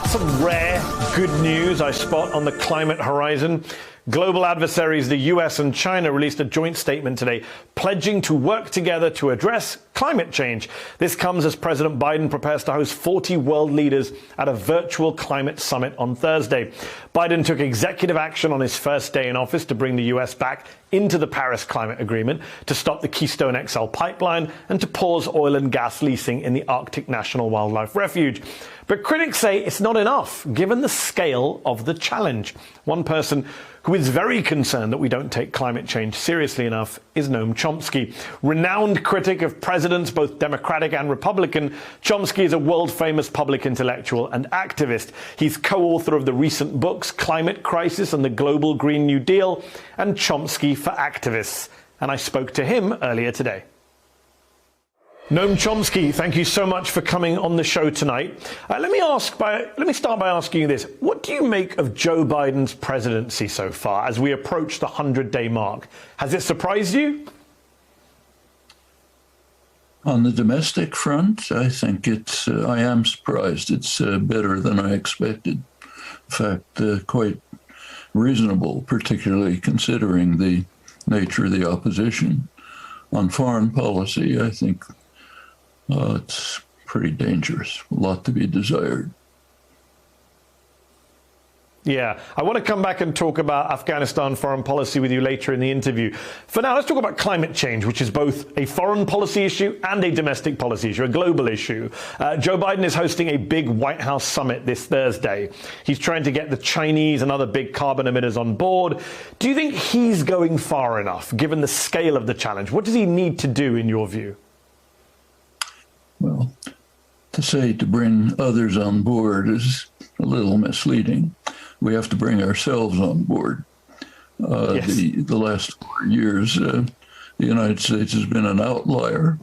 Some rare good news I spot on the climate horizon. Global adversaries, the US and China, released a joint statement today pledging to work together to address climate change. This comes as President Biden prepares to host 40 world leaders at a virtual climate summit on Thursday. Biden took executive action on his first day in office to bring the US back into the Paris Climate Agreement, to stop the Keystone XL pipeline, and to pause oil and gas leasing in the Arctic National Wildlife Refuge. But critics say it's not enough, given the scale of the challenge. One person who is very concerned that we don't take climate change seriously enough is Noam Chomsky. Renowned critic of presidents, both Democratic and Republican, Chomsky is a world-famous public intellectual and activist. He's co-author of the recent books Climate Crisis and the Global Green New Deal and Chomsky for Activists. And I spoke to him earlier today. Noam Chomsky, thank you so much for coming on the show tonight. Let me start by asking you this. What do you make of Joe Biden's presidency so far as we approach the 100-day mark? Has it surprised you? On the domestic front, I think I am surprised. It's better than I expected. In fact, quite reasonable, particularly considering the nature of the opposition. On foreign policy, I think it's pretty dangerous, a lot to be desired. Yeah, I want to come back and talk about Afghanistan foreign policy with you later in the interview. For now, let's talk about climate change, which is both a foreign policy issue and a domestic policy issue, a global issue. Joe Biden is hosting a big White House summit this Thursday. He's trying to get the Chinese and other big carbon emitters on board. Do you think he's going far enough, given the scale of the challenge? What does he need to do, in your view? Well, to say to bring others on board is a little misleading. We have to bring ourselves on board. Yes. The last 4 years, the United States has been an outlier,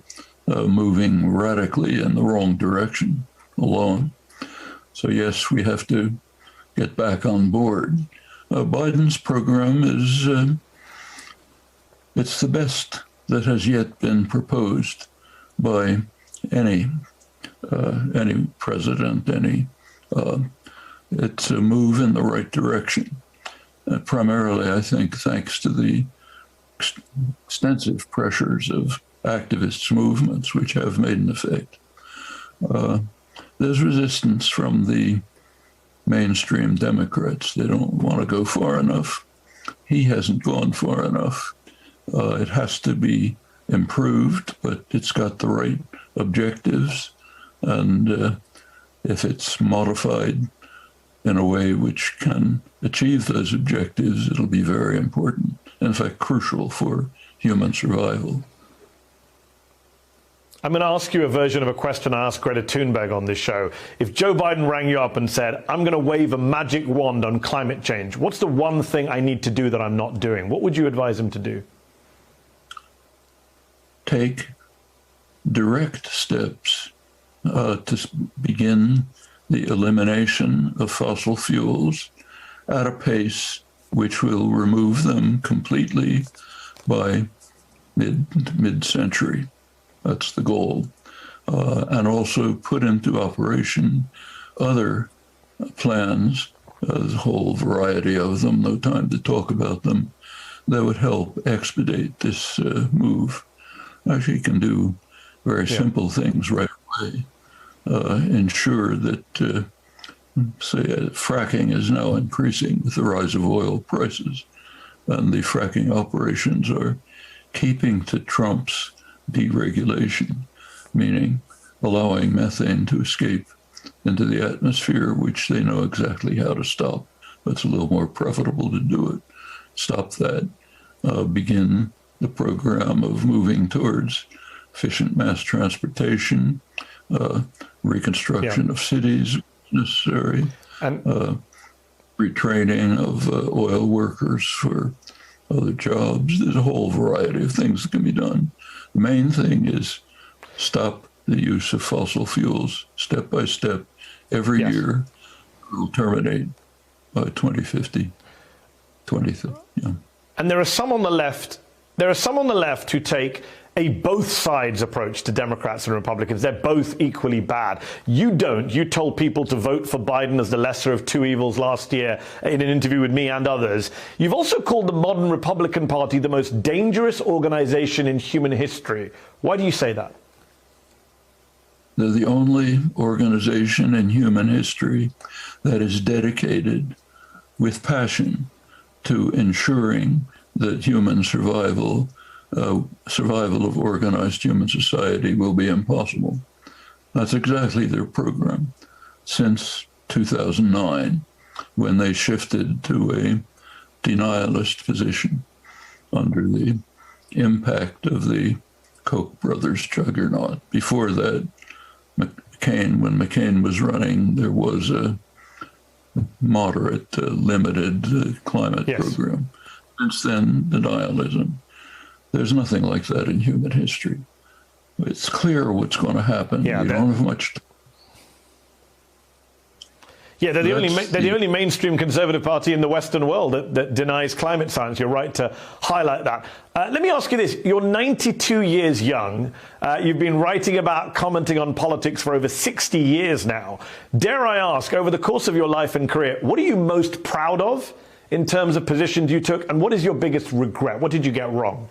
moving radically in the wrong direction alone. So yes, we have to get back on board. Biden's program is it's the best that has yet been proposed by any president, it's a move in the right direction. Primarily, I think, thanks to the extensive pressures of activist movements, which have made an effect. There's resistance from the mainstream Democrats. They don't want to go far enough. He hasn't gone far enough. It has to be improved, but it's got the right objectives, and if it's modified in a way which can achieve those objectives, it'll be very important, in fact crucial for human survival. I'm going to ask you a version of a question I asked Greta Thunberg on this show. If Joe Biden rang you up and said, I'm going to wave a magic wand on climate change, what's the one thing I need to do that I'm not doing? What would you advise him to do? Take direct steps to begin the elimination of fossil fuels at a pace which will remove them completely by mid-century. That's the goal. And also put into operation other plans, a whole variety of them, no time to talk about them, that would help expedite this move. Actually, can do very simple things right away. Ensure that, say, fracking is now increasing with the rise of oil prices, and the fracking operations are keeping to Trump's deregulation, meaning allowing methane to escape into the atmosphere, which they know exactly how to stop. It's a little more profitable to do it. Stop that. Begin the program of moving towards efficient mass transportation, reconstruction of cities necessary, and retraining of oil workers for other jobs. There's a whole variety of things that can be done. The main thing is stop the use of fossil fuels step by step every year. It will terminate by 2050, 2030. Yeah. And there are some on the left who take a both sides approach to Democrats and Republicans. They're both equally bad. You don't. You told people to vote for Biden as the lesser of two evils last year in an interview with me and others. You've also called the modern Republican Party the most dangerous organization in human history. Why do you say that? They're the only organization in human history that is dedicated with passion to ensuring that human survival of organized human society will be impossible. That's exactly their program since 2009, when they shifted to a denialist position under the impact of the Koch brothers juggernaut. Before that, when McCain was running, there was a moderate, limited climate program. Since then, denialism. There's nothing like that in human history. It's clear what's going to happen. Yeah, you don't have much time. Yeah, they're the only mainstream conservative party in the Western world that denies climate science. You're right to highlight that. Let me ask you this. You're 92 years young. You've been writing about, commenting on politics for over 60 years now. Dare I ask, over the course of your life and career, what are you most proud of in terms of positions you took, and what is your biggest regret? What did you get wrong?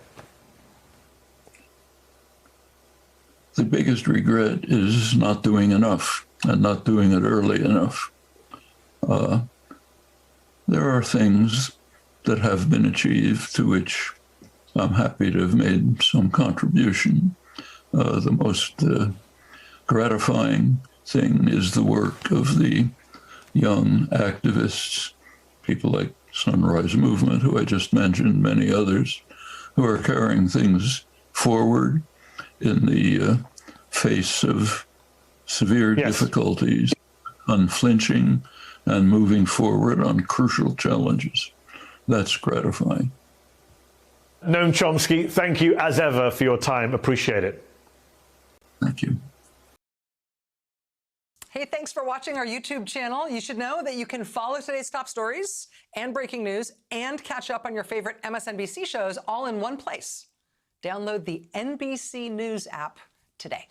The biggest regret is not doing enough and not doing it early enough. There are things that have been achieved to which I'm happy to have made some contribution. The most gratifying thing is the work of the young activists, people like Sunrise Movement, who I just mentioned, many others, who are carrying things forward in the face of severe difficulties, unflinching, and moving forward on crucial challenges. That's gratifying. Noam Chomsky, thank you as ever for your time. Appreciate it. Thank you. Hey, thanks for watching our YouTube channel. You should know that you can follow today's top stories and breaking news and catch up on your favorite MSNBC shows all in one place. Download the NBC News app today.